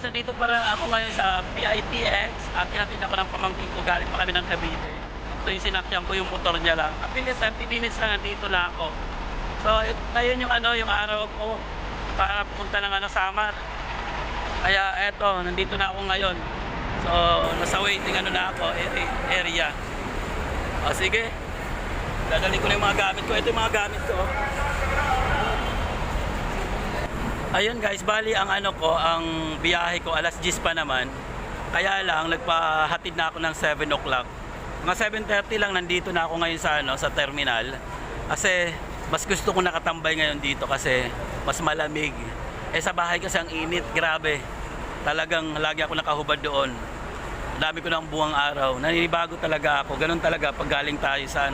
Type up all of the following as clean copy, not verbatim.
nandito para ako ngayon sa PITX at hinatid ako ng pamangkin ko, galing pa kami ng Cavite. So yung sinakyan ko yung motor niya lang. At bilis, 30 minutes na nandito na ako. So ngayon yung yung araw ko para pumunta ng Samar. Kaya eto, nandito na ako ngayon. So nasa waiting na ako, area. O sige, dadalhin ko na yung mga gamit ko. Ito yung mga gamit ko. Ayun guys, bali ang ang biyahe ko alas 10 pa naman. Kaya lang nagpahatid na ako ng 7 o'clock. Mga 7:30 lang nandito na ako ngayon sa terminal. Kasi mas gusto ko nakatambay ngayon dito kasi mas malamig. Sa bahay kasi ang init, grabe. Talagang lagi ako nakahubad doon. Dami ko ng buwang araw. Naninibago talaga ako. Ganun talaga pag galing tayo sa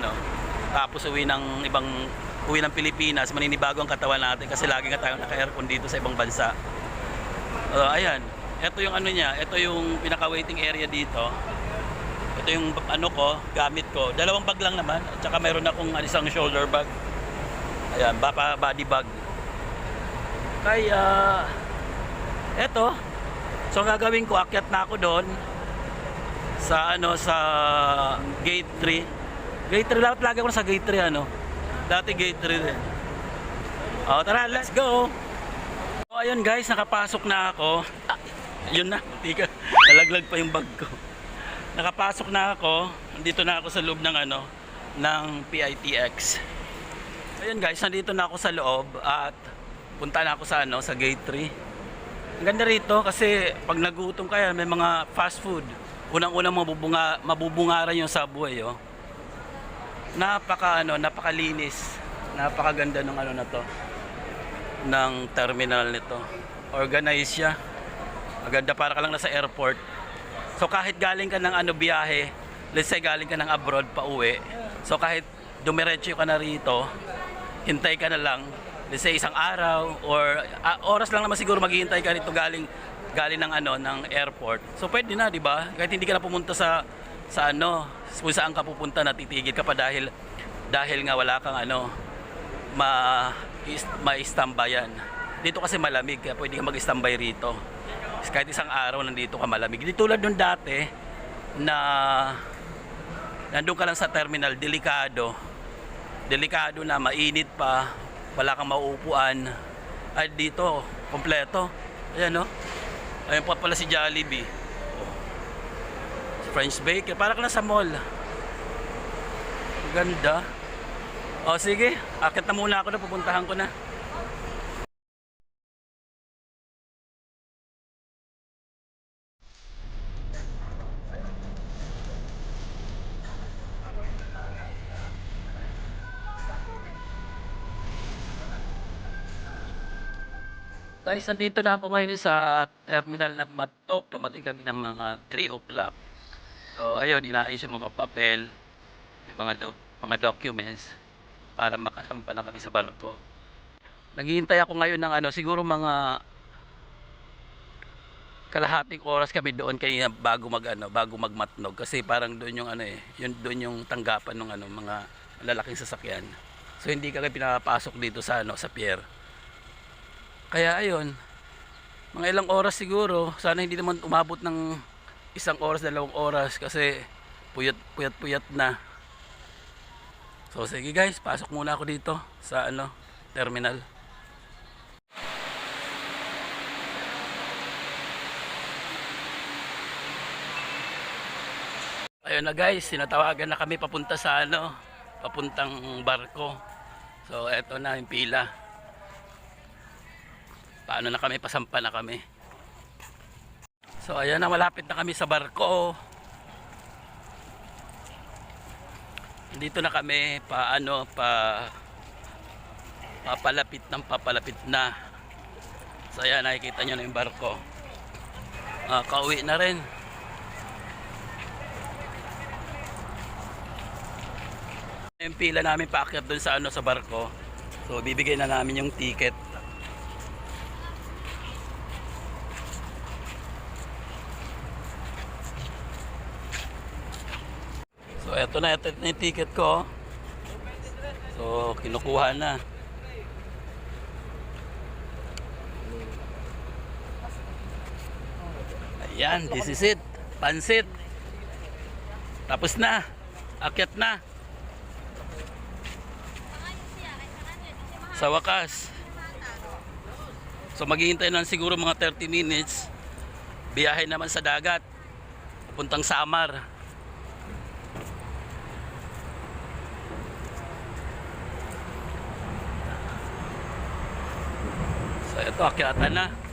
tapos uwi ng Pilipinas, maninibago ang katawan natin kasi lagi nga tayong naka-aircon dito sa ibang bansa. Ayan, ito yung niya, ito yung pinaka-waiting area dito. Ito yung gamit ko. Dalawang bag lang naman, at saka mayroon akong isang shoulder bag. Ayan, body bag. Kaya, eto. So gagawin ko, akyat na ako doon sa sa gate 3. Gate 3, lagi ako sa gate 3 Dati gate 3 din. Tara, let's go. So ayun guys, nakapasok na ako. Yun na, tika. Nalaglag pa yung bag ko. Nakapasok na ako. Nandito na ako sa loob ng ng PITX. Ayun guys, nandito na ako sa loob at punta na ako sa gate 3. Ang ganda rito kasi pag nagutom kaya may mga fast food. Unang-unang mabubungaran yung Subway, napakalinis, napakaganda ng na to, ng terminal nito. Organized siya, maganda, para ka lang nasa airport. So kahit galing ka ng biyahe, let's say galing ka ng abroad pa uwi, so kahit dumiretso ka na rito, hintay ka na lang, let's say isang araw or oras lang naman siguro maghihintay ka rito galing ng ng airport. So pwede na, di ba? Kahit hindi ka na pumunta sa kung saan ka pupunta, natitigil ka pa dahil nga wala kang ma-istambayan. Dito kasi malamig, kaya pwede ka mag-istambay rito. Kahit isang araw nandito ka, malamig. Di tulad nung dati na nandun ka lang sa terminal, delikado na, mainit pa, wala kang mauupuan. Ay dito, kompleto. Ayan ayun pa pala si Jollibee. French Baker, para ka na sa mall. Ganda. Sige, akit na muna ako, pupuntahan ko na. Guys, nandito na ako ngayon sa terminal ng Matok. Tumating kami ng mga 3 o'clock. So ayun, inaayos yung mga papel, yung mga documents para makasampa na kami sa barko. Naghihintay ako ngayon ng siguro mga kalahating oras kami doon kanina bago magmatnog kasi parang doon yung doon yung tanggapan ng mga malalaking sasakyan. So hindi kami pinapasok dito sa sa pier. Kaya ayun, mga ilang oras siguro, sana hindi naman umabot ng 1 oras, 2 oras kasi puyat na. So sige guys, pasok muna ako dito sa terminal. Ayun na guys, sinatawagan na kami papunta sa papuntang barko. So eto na yung pila. Paano na kami, pasampa na kami. So ayan na, malapit na kami sa barko. Dito na kami papalapit na. So ayan, nakikita nyo na yung barko. Kauwi na rin. Yung pila namin paakyat doon sa sa barko. So bibigay na namin yung ticket. So ito na yung ticket ko. So kinukuha na. Yan, this is it. Pansit. Tapos na. Akyat na. Sa wakas. So maghihintay na siguro mga 30 minutes. Biyahe naman sa dagat. Pupuntang Samar. So ito, akyatan na.